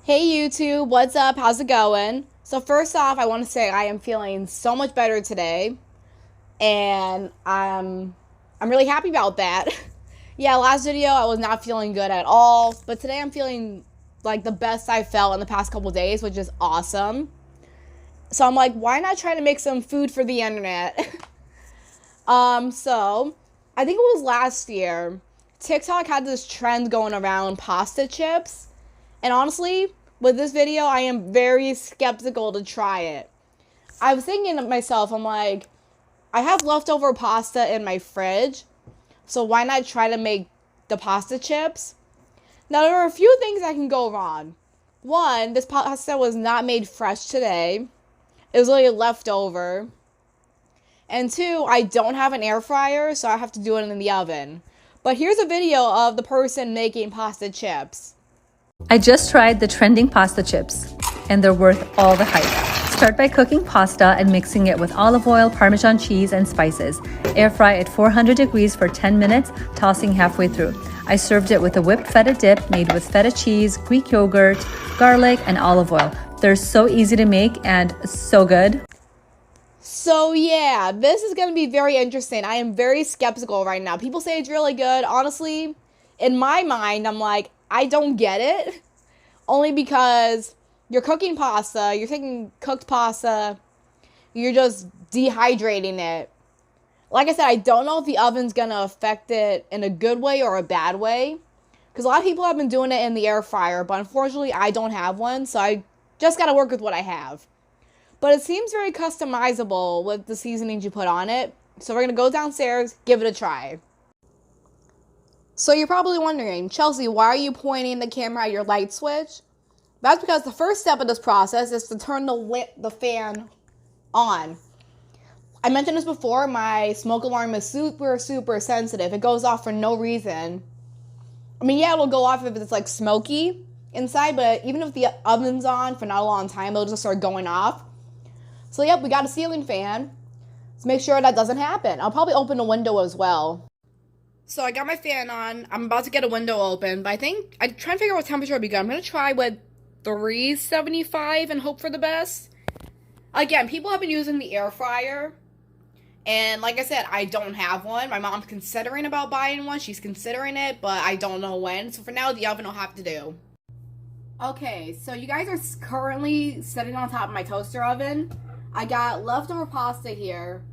Hey YouTube, what's up? How's it going? So first off, I want to say I am feeling so much better today, and I'm really happy about that. Yeah, last video I was not feeling good at all, but today I'm feeling like the best I felt in the past couple days, which is awesome. So I'm like, why not try to make some food for the internet? So I think it was last year, TikTok had this trend going around pasta chips. And honestly, with this video, I am very skeptical to try it. I was thinking to myself, I'm like, I have leftover pasta in my fridge, so why not try to make the pasta chips? Now, there are a few things that can go wrong. One, this pasta was not made fresh today. It was literally leftover. And two, I don't have an air fryer, so I have to do it in the oven. But here's a video of the person making pasta chips. I just tried the trending pasta chips, and they're worth all the hype. Start by cooking pasta and mixing it with olive oil, Parmesan cheese, and spices. Air fry at 400 degrees for 10 minutes, tossing halfway through. I served it with a whipped feta dip made with feta cheese, Greek yogurt, garlic, and olive oil. They're so easy to make and so good. So yeah, this is going to be very interesting. I am very skeptical right now. People say it's really good. Honestly, in my mind, I'm like, I don't get it. Only because you're cooking pasta, you're taking cooked pasta, you're just dehydrating it. Like I said, I don't know if the oven's going to affect it in a good way or a bad way. Because a lot of people have been doing it in the air fryer, but unfortunately I don't have one, so I just got to work with what I have. But it seems very customizable with the seasonings you put on it. So we're going to go downstairs, give it a try. So you're probably wondering, Chelsea, why are you pointing the camera at your light switch? That's because the first step of this process is to turn the fan on. I mentioned this before, my smoke alarm is super, super sensitive. It goes off for no reason. I mean, yeah, it'll go off if it's like smoky inside, but even if the oven's on for not a long time, it'll just start going off. So yep, we got a ceiling fan. Let's make sure that doesn't happen. I'll probably open a window as well. So I got my fan on. I'm about to get a window open, but I think I'm trying to figure out what temperature would be good. I'm going to try with 375 and hope for the best. Again, people have been using the air fryer. And like I said, I don't have one. My mom's considering about buying one. She's considering it, but I don't know when. So for now, the oven will have to do. Okay, so you guys are currently sitting on top of my toaster oven. I got leftover pasta here.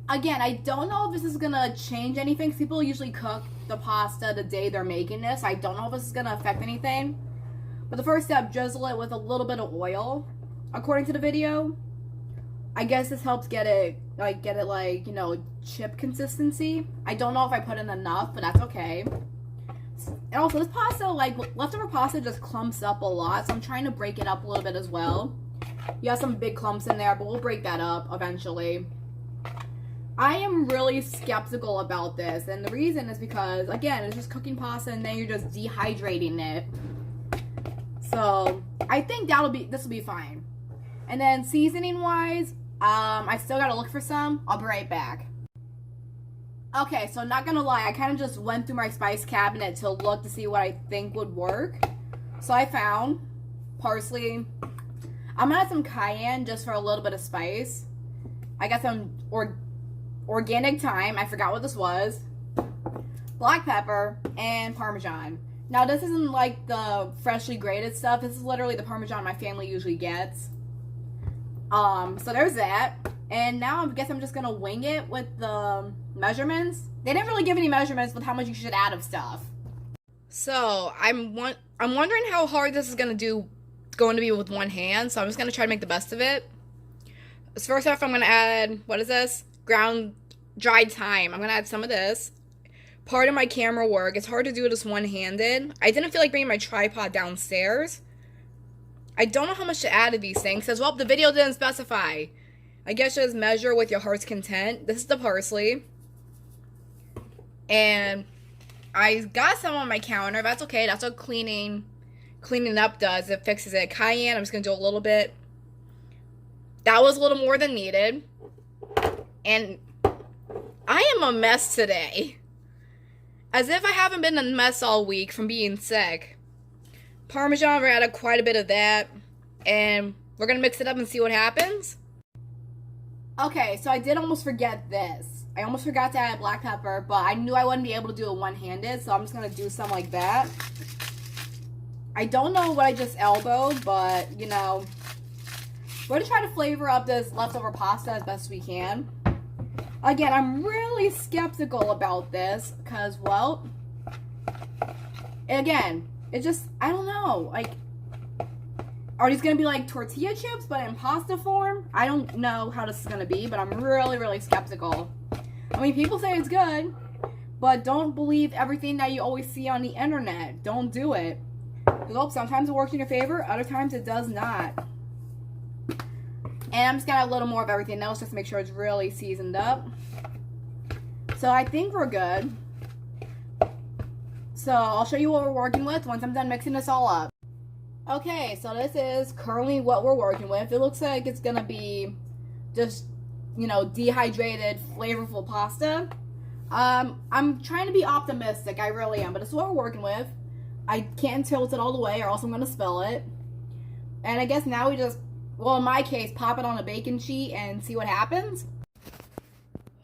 Again, I don't know if this is going to change anything, because people usually cook the pasta the day they're making this. I don't know if this is going to affect anything. But the first step, drizzle it with a little bit of oil, according to the video. I guess this helps get it chip consistency. I don't know if I put in enough, but that's okay. And also, this pasta, leftover pasta just clumps up a lot, so I'm trying to break it up a little bit as well. You have some big clumps in there, but we'll break that up eventually. I am really skeptical about this, and the reason is because, again, it's just cooking pasta and then you're just dehydrating it. So, I think this will be fine. And then seasoning-wise, I still gotta look for some. I'll be right back. Okay, so not gonna lie, I kind of just went through my spice cabinet to look to see what I think would work. So I found parsley. I'm gonna add some cayenne just for a little bit of spice. I got some organic thyme, I forgot what this was, black pepper, and Parmesan. Now this isn't like the freshly grated stuff, this is literally the Parmesan my family usually gets. So there's that, and now I guess I'm just gonna wing it with the measurements. They didn't really give any measurements with how much you should add of stuff. So I'm wondering how hard this is going to be with one hand, so I'm just going to try to make the best of it. So first off, I'm going to add, what is this? Ground dried thyme. I'm going to add some of this. Part of my camera work, it's hard to do this one-handed. I didn't feel like bringing my tripod downstairs. I don't know how much to add of these things, because, well, the video didn't specify. I guess just measure with your heart's content. This is the parsley. And I got some on my counter. That's okay. That's what cleaning up does. It fixes it. Cayenne, I'm just going to do a little bit. That was a little more than needed. And I am a mess today. As if I haven't been a mess all week from being sick. Parmesan. We're gonna add quite a bit of that. And we're gonna mix it up and see what happens. Okay, so I did almost forget this. I almost forgot to add black pepper, but I knew I wouldn't be able to do it one-handed, so I'm just gonna do something like that. I don't know what I just elbowed, but, you know, we're gonna try to flavor up this leftover pasta as best we can. Again, I'm really skeptical about this, because, well, again, it just, I don't know, like, are these going to be like tortilla chips, but in pasta form? I don't know how this is going to be, but I'm really, really skeptical. I mean, people say it's good, but don't believe everything that you always see on the internet. Don't do it. Because sometimes it works in your favor, other times it does not. And I'm just going to add a little more of everything else just to make sure it's really seasoned up. So I think we're good. So I'll show you what we're working with once I'm done mixing this all up. Okay, so this is currently what we're working with. It looks like it's gonna be just, you know, dehydrated, flavorful pasta. I'm trying to be optimistic, I really am, but this is what we're working with. I can't tilt it all the way or else I'm gonna spill it. And I guess now we just, well, in my case, pop it on a baking sheet and see what happens.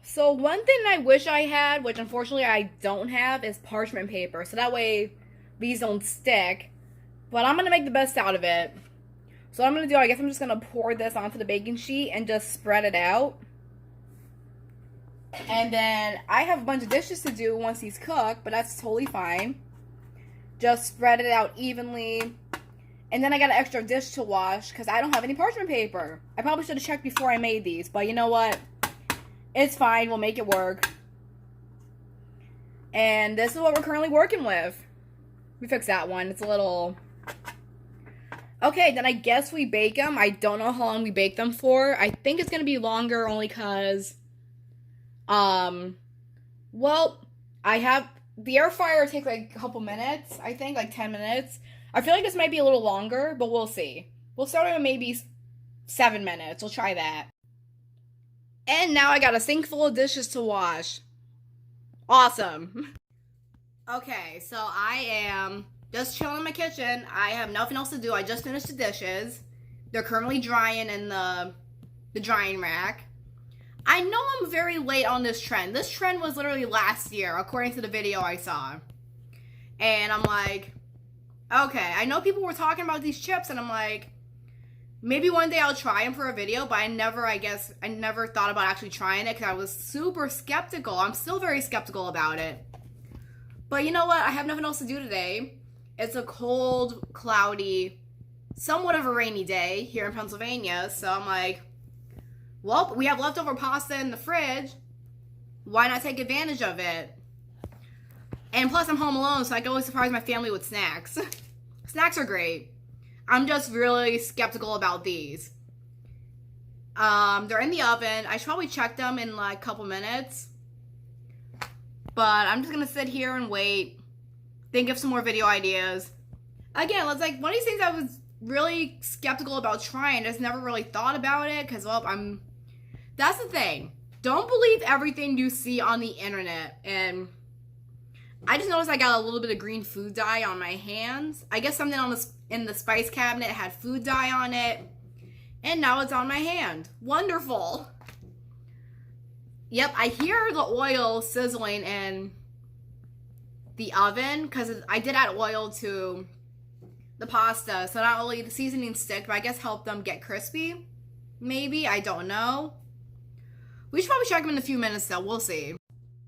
So one thing I wish I had, which unfortunately I don't have, is parchment paper. So that way these don't stick. But I'm going to make the best out of it. So what I'm going to do, I guess I'm just going to pour this onto the baking sheet and just spread it out. And then I have a bunch of dishes to do once these cook, but that's totally fine. Just spread it out evenly. And then I got an extra dish to wash because I don't have any parchment paper. I probably should have checked before I made these, but you know what? It's fine. We'll make it work. And this is what we're currently working with. We fixed that one. It's a little... Okay, then I guess we bake them. I don't know how long we bake them for. I think it's going to be longer only because, well, I have, the air fryer takes like a couple minutes, I think, like 10 minutes. I feel like this might be a little longer, but we'll see. We'll start at maybe 7 minutes. We'll try that. And now I got a sink full of dishes to wash. Awesome. Okay, so I am just chilling in my kitchen. I have nothing else to do. I just finished the dishes. They're currently drying in the drying rack. I know I'm very late on this trend. This trend was literally last year, according to the video I saw. And I'm like, okay, I know people were talking about these chips, and I'm like, maybe one day I'll try them for a video, but I never thought about actually trying it because I was super skeptical. I'm still very skeptical about it. But you know what? I have nothing else to do today. It's a cold, cloudy, somewhat of a rainy day here in Pennsylvania. So I'm like, well, we have leftover pasta in the fridge. Why not take advantage of it? And plus, I'm home alone, so I can always surprise my family with snacks. Snacks are great. I'm just really skeptical about these. They're in the oven. I should probably check them in like a couple minutes. But I'm just going to sit here and wait. Think of some more video ideas. Again, it's like one of these things I was really skeptical about trying. I just never really thought about it because, well, that's the thing. Don't believe everything you see on the internet. And I just noticed I got a little bit of green food dye on my hands. I guess something in the spice cabinet had food dye on it. And now it's on my hand. Wonderful. Yep, I hear the oil sizzling in the oven because I did add oil to the pasta. So not only the seasoning stick, but I guess help them get crispy. Maybe, I don't know. We should probably check them in a few minutes though, we'll see.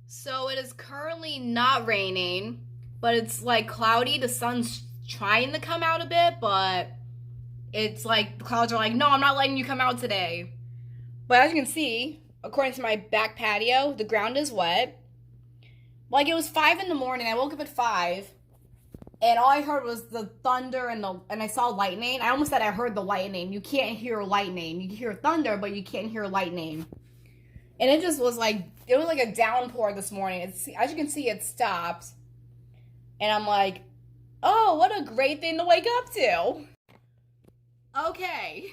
So it is currently not raining, but it's like cloudy. The sun's trying to come out a bit, but it's like the clouds are like, no, I'm not letting you come out today. But as you can see, according to my back patio, the ground is wet. Like, it was 5 in the morning. I woke up at 5, and all I heard was the thunder and I saw lightning. I almost said I heard the lightning. You can't hear lightning. You can hear thunder, but you can't hear lightning. And it just was like, it was like a downpour this morning. As you can see, it stopped. And I'm like, oh, what a great thing to wake up to. Okay.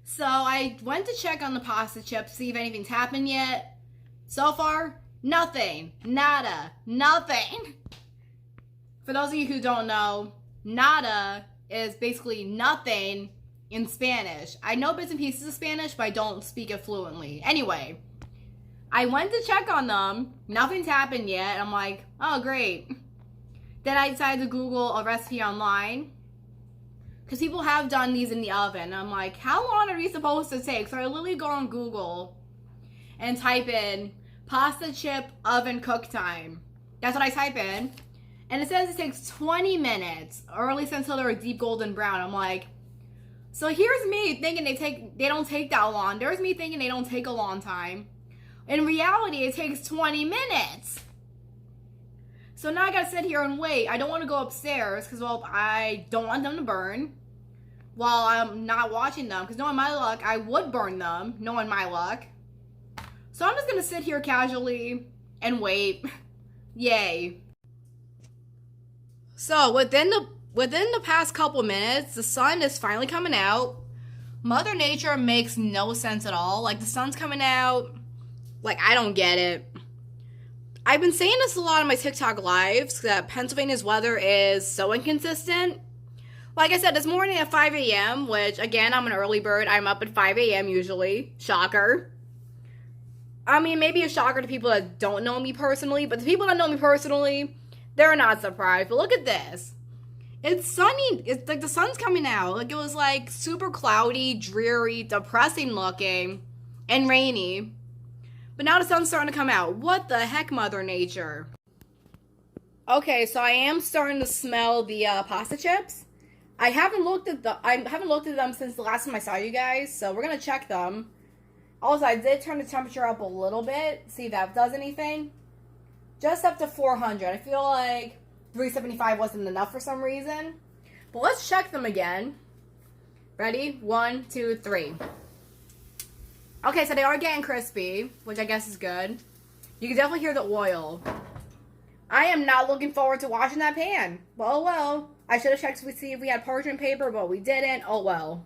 So I went to check on the pasta chips, see if anything's happened yet. So far, nothing. Nada. Nothing. For those of you who don't know, nada is basically nothing in Spanish. I know bits and pieces of Spanish, but I don't speak it fluently. Anyway, I went to check on them. Nothing's happened yet. I'm like, oh, great. Then I decided to Google a recipe online, because people have done these in the oven. I'm like, how long are these supposed to take? So I literally go on Google and type in pasta chip oven cook time. That's what I type in. And it says it takes 20 minutes, or at least until they're a deep golden brown. I'm like, so here's me thinking they don't take that long. There's me thinking they don't take a long time. In reality, it takes 20 minutes. So now I gotta sit here and wait. I don't want to go upstairs because, well, I don't want them to burn while I'm not watching them. Because knowing my luck, I would burn them, knowing my luck. So I'm just gonna sit here casually and wait. Yay. So within the past couple minutes, the sun is finally coming out. Mother Nature makes no sense at all. Like, the sun's coming out. Like, I don't get it. I've been saying this a lot on my TikTok lives, that Pennsylvania's weather is so inconsistent. Like I said, this morning at 5 a.m., which, again, I'm an early bird. I'm up at 5 a.m. usually. Shocker. I mean, maybe a shocker to people that don't know me personally, but the people that know me personally, they're not surprised. But look at this. It's sunny. It's like the sun's coming out. Like, it was like super cloudy, dreary, depressing looking, and rainy. But now the sun's starting to come out. What the heck, Mother Nature? Okay, so I am starting to smell the pasta chips. I haven't looked at them since the last time I saw you guys, so we're gonna check them. Also, I did turn the temperature up a little bit, see if that does anything. Just up to 400. I feel like 375 wasn't enough for some reason. But let's check them again. Ready? 1, 2, 3. Okay, so they are getting crispy, which I guess is good. You can definitely hear the oil. I am not looking forward to washing that pan. But oh well. I should have checked to see if we had parchment paper, but we didn't. Oh well.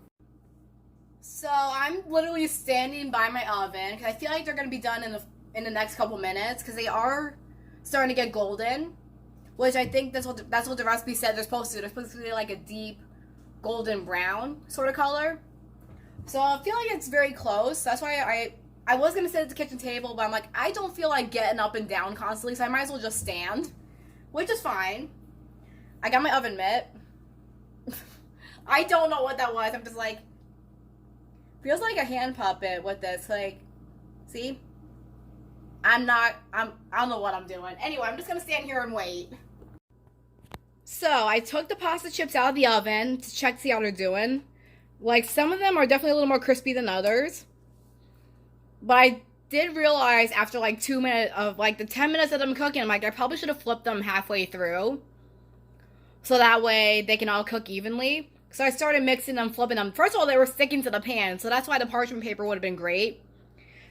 So I'm literally standing by my oven because I feel like they're going to be done in the next couple minutes because they are starting to get golden, which I think that's what the recipe said they're supposed to do. They're supposed to be like a deep golden brown sort of color. So I feel like it's very close. That's why I was going to sit at the kitchen table, but I'm like, I don't feel like getting up and down constantly, so I might as well just stand, which is fine. I got my oven mitt. I don't know what that was. I'm just like, feels like a hand puppet with this. Like, see? I don't know what I'm doing. Anyway, I'm just going to stand here and wait. So I took the pasta chips out of the oven to check to see how they're doing. Like, some of them are definitely a little more crispy than others. But I did realize after like 2 minutes of like the 10 minutes of them cooking, I'm like, I probably should have flipped them halfway through. So that way they can all cook evenly. So I started mixing them, flipping them. First of all, they were sticking to the pan, so that's why the parchment paper would have been great.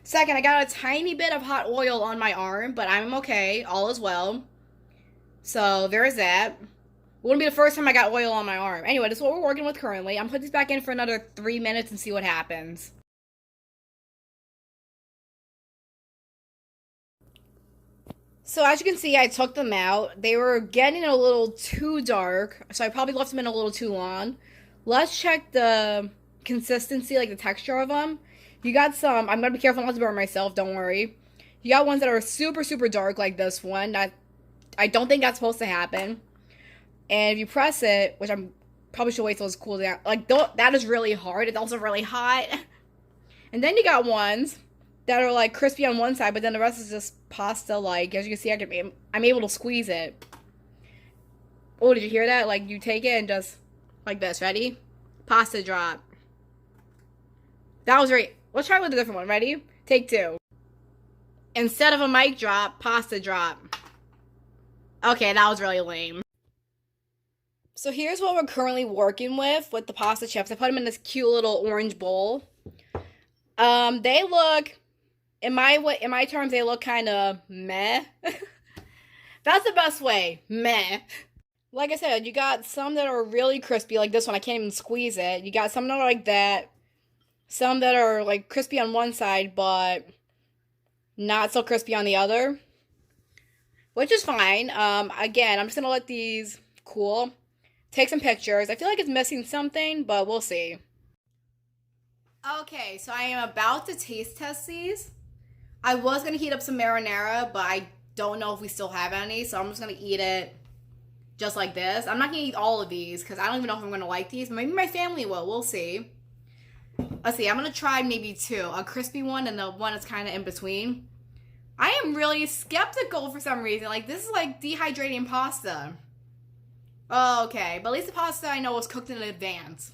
Second, I got a tiny bit of hot oil on my arm, but I'm okay. All is well. So there's that. It wouldn't be the first time I got oil on my arm. Anyway, this is what we're working with currently. I'm putting this back in for another 3 minutes and see what happens. So as you can see, I took them out. They were getting a little too dark, so I probably left them in a little too long. Let's check the consistency, like the texture of them. You got some, I'm going to be careful not to burn myself, don't worry. You got ones that are super, super dark, like this one. I don't think that's supposed to happen. And if you press it, which I'm probably should wait till it's cooled down. Like, that is really hard. It's also really hot. And then you got ones that are like crispy on one side, but then the rest is just pasta. Like, as you can see, I'm able to squeeze it. Oh, did you hear that? Like, you take it and just like this. Ready? Pasta drop. That was great. Let's try with a different one. Ready? Take 2. Instead of a mic drop, pasta drop. Okay, that was really lame. So here's what we're currently working with the pasta chips. I put them in this cute little orange bowl. They look, in my terms, they look kind of meh. That's the best way, meh. Like I said, you got some that are really crispy, like this one. I can't even squeeze it. You got some that are like that. Some that are like crispy on one side, but not so crispy on the other. Which is fine. Again, I'm just going to let these cool. take some pictures. I feel like it's missing something, but we'll see. Okay, so I am about to taste test these. I was going to heat up some marinara, but I don't know if we still have any, so I'm just going to eat it just like this. I'm not going to eat all of these because I don't even know if I'm going to like these. Maybe my family will. We'll see. Let's see. I'm going to try maybe two. A crispy one and the one that's kind of in between. I am really skeptical for some reason. Like, this is like dehydrating pasta. Oh, okay. But at least the pasta I know was cooked in advance.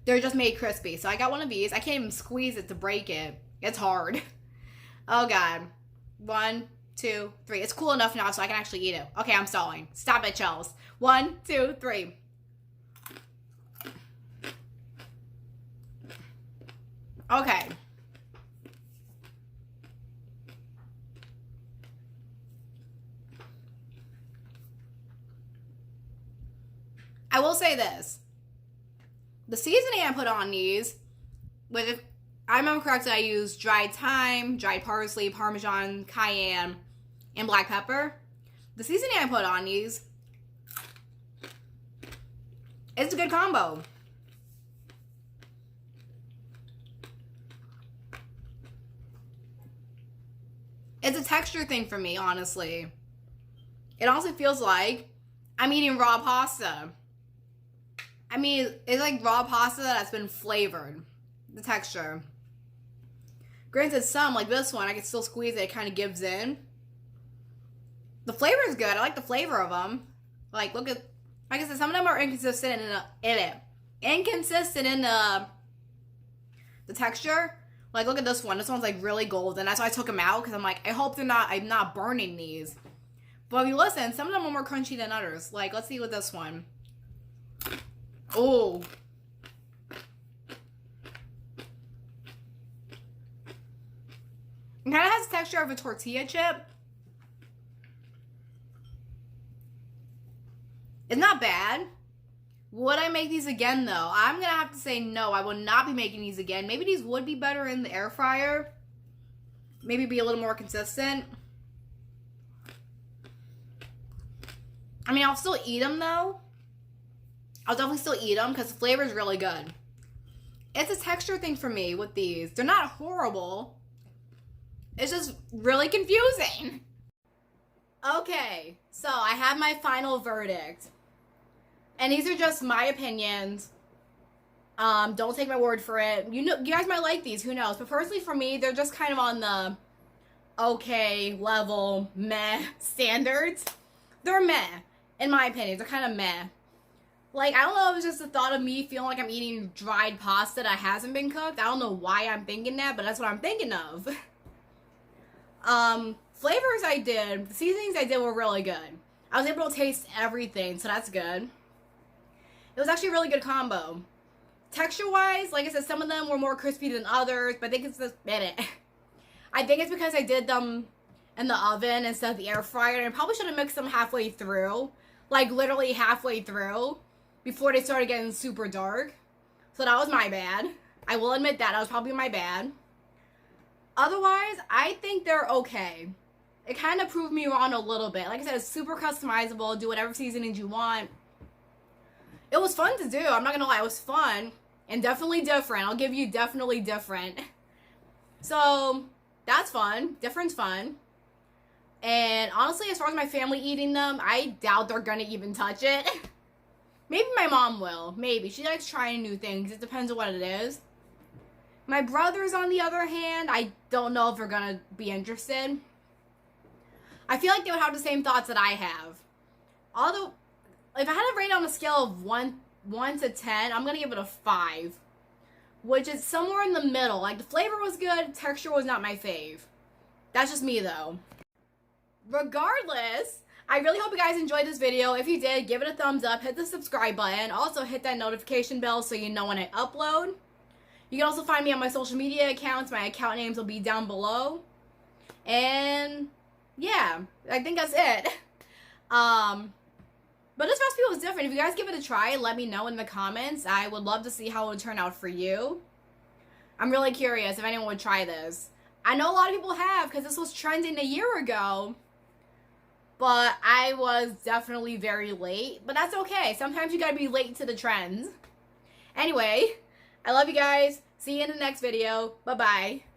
They're just made crispy. So I got one of these. I can't even squeeze it to break it. It's hard. Oh, God. 1, 2, 3. It's cool enough now so I can actually eat it. Okay, I'm stalling. Stop it, Chels. 1, 2, 3. Okay. I will say this. The seasoning I put on these, if I remember correctly, I used dried thyme, dried parsley, Parmesan, cayenne, and black pepper. The seasoning I put on these, it's a good combo. It's a texture thing for me, honestly. It also feels like I'm eating raw pasta. I mean, it's like raw pasta that's been flavored. The texture. Granted, some, like this one, I can still squeeze it. It kind of gives in. The flavor is good. I like the flavor of them. Like, look at... Like I said, some of them are inconsistent in it. Inconsistent in the texture. Like, look at this one. This one's, like, really golden. That's why I took them out. Because I'm like, I hope I'm not burning these. But if you listen, some of them are more crunchy than others. Like, let's see with this one. Oh. It kind of has the texture of a tortilla chip. It's not bad. Would I make these again, though? I'm going to have to say no. I will not be making these again. Maybe these would be better in the air fryer. Maybe be a little more consistent. I mean, I'll still eat them, though. I'll definitely still eat them because the flavor is really good. It's a texture thing for me with these. They're not horrible. It's just really confusing. Okay, so I have my final verdict. And these are just my opinions. Don't take my word for it. You guys might like these, who knows? But personally for me, they're just kind of on the okay level, meh standards. They're meh, in my opinion. They're kind of meh. Like, I don't know if it's just the thought of me feeling like I'm eating dried pasta that hasn't been cooked. I don't know why I'm thinking that, but that's what I'm thinking of. Flavors I did, the seasonings I did were really good. I was able to taste everything, so that's good. It was actually a really good combo. Texture-wise, like I said, some of them were more crispy than others, but I think it's just I think it's because I did them in the oven instead of the air fryer, and I probably should have mixed them halfway through. Like, literally halfway through, before they started getting super dark. So that was my bad. I will admit that was probably my bad. Otherwise, I think they're okay. It kind of proved me wrong a little bit. Like I said, it's super customizable. Do whatever seasonings you want. It was fun to do. I'm not going to lie. It was fun. And definitely different. I'll give you definitely different. So, that's fun. Different's fun. And honestly, as far as my family eating them, I doubt they're going to even touch it. Maybe my mom will. Maybe. She likes trying new things. It depends on what it is. My brothers, on the other hand, I don't know if they're going to be interested. I feel like they would have the same thoughts that I have. Although, if I had to rate on a scale of 1 to 10, I'm going to give it a 5. Which is somewhere in the middle. Like, the flavor was good, texture was not my fave. That's just me, though. Regardless, I really hope you guys enjoyed this video. If you did, give it a thumbs up, hit the subscribe button. Also, hit that notification bell so you know when I upload. You can also find me on my social media accounts. My account names will be down below. And yeah, I think that's it. But this recipe was different. If you guys give it a try, let me know in the comments. I would love to see how it would turn out for you. I'm really curious if anyone would try this. I know a lot of people have because this was trending a year ago. but I was definitely very late. But that's okay. Sometimes you gotta be late to the trends. Anyway, I love you guys. See you in the next video. Bye-bye.